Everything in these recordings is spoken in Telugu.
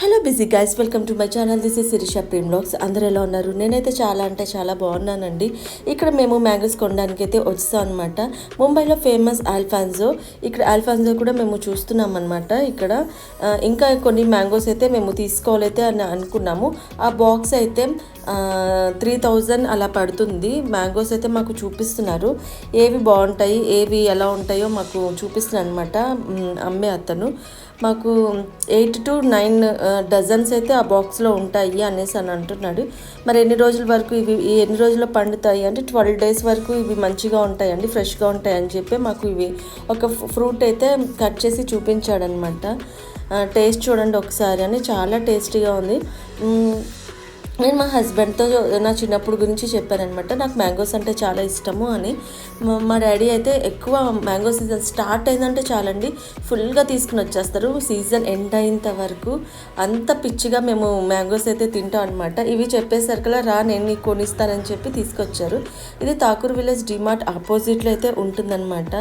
Hello busy guys, welcome to my channel. This is Sirisha Prem vlogs. అందరూ ఎలా ఉన్నారు? నేనైతే చాలా అంటే చాలా బాగున్నానండి. ఇక్కడ మేము మ్యాంగోస్ కొనడానికి అయితే వచ్చాం అనమాట. ముంబైలో ఫేమస్ ఆల్ఫాన్జో. ఇక్కడ ఆల్ఫాన్జో కూడా మేము చూస్తున్నాం అనమాట. ఇక్కడ ఇంకా కొన్ని మ్యాంగోస్ అయితే మేము తీసుకోవాలైతే అని అనుకున్నాము. ఆ బాక్స్ అయితే 3000 అలా పడుతుంది. మ్యాంగోస్ అయితే మాకు చూపిస్తున్నారు, ఏవి బాగుంటాయి ఏవి ఎలా ఉంటాయో మాకు చూపిస్తున్నారు అనమాట అమ్మే అతను. మాకు 8 to 9 డజన్స్ అయితే ఆ బాక్స్లో ఉంటాయి అనేసి అని అంటున్నాడు. మరి ఎన్ని రోజుల వరకు ఎన్ని రోజుల్లో పండుతాయి అంటే 12 days వరకు ఇవి మంచిగా ఉంటాయండి, ఫ్రెష్గా ఉంటాయి అని చెప్పి మాకు ఇవి ఒక ఫ్రూట్ అయితే కట్ చేసి చూపించాడనమాట. టేస్ట్ చూడండి ఒకసారి అని, చాలా టేస్టీగా ఉంది. నేను మా హస్బెండ్తో నా చిన్నప్పుడు గురించి చెప్పానమాట. నాకు మ్యాంగోస్ అంటే చాలా ఇష్టము అని. మా డాడీ అయితే ఎక్కువ మ్యాంగో సీజన్ స్టార్ట్ అయిందంటే చాలండి, ఫుల్గా తీసుకుని వచ్చేస్తారు. సీజన్ ఎండ్ అయ్యేంత వరకు అంత పిచ్చిగా మేము మ్యాంగోస్ అయితే తింటాం అనమాట. ఇవి చెప్పేసరికలా రా నేను నీకు కొనిస్తానని చెప్పి తీసుకొచ్చారు. ఇది తాకూర్ విలేజ్ డిమార్ట్ ఆపోజిట్లో అయితే ఉంటుందన్నమాట.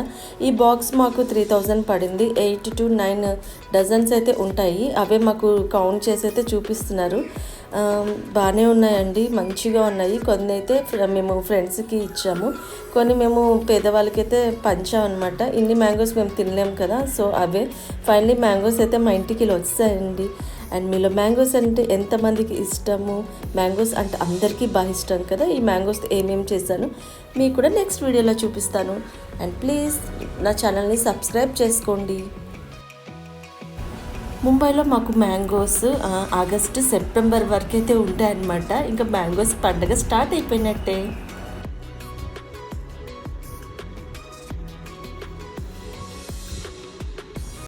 ఈ బాక్స్ మాకు 3000 పడింది. 8 to 9 డజన్స్ అయితే ఉంటాయి. అవే మాకు కౌంట్ చేసి అయితే చూపిస్తున్నారు. బాగానే ఉన్నాయండి, మంచిగా ఉన్నాయి. కొన్ని అయితే మేము ఫ్రెండ్స్కి ఇచ్చాము, కొన్ని మేము పేదవాళ్ళకైతే పంచామన్నమాట. ఇన్ని మ్యాంగోస్ మేము తినలేము కదా, సో అవే ఫైనలీ మ్యాంగోస్ అయితే మా ఇంటికి వచ్చాయండి. అండ్ మీలో మ్యాంగోస్ అంటే ఎంతమందికి ఇష్టము? మ్యాంగోస్ అంటే అందరికీ బాగా ఇష్టం కదా. ఈ మ్యాంగోస్ ఏమేమి చేశాను మీకు కూడా నెక్స్ట్ వీడియోలో చూపిస్తాను. అండ్ ప్లీజ్ నా ఛానల్ని సబ్స్క్రైబ్ చేసుకోండి. ముంబైలో మాకు మ్యాంగోస్ ఆగస్టు సెప్టెంబర్ వరకు అయితే ఉంటాయన్నమాట. ఇంకా మ్యాంగోస్ పండుగ స్టార్ట్ అయిపోయినట్టే.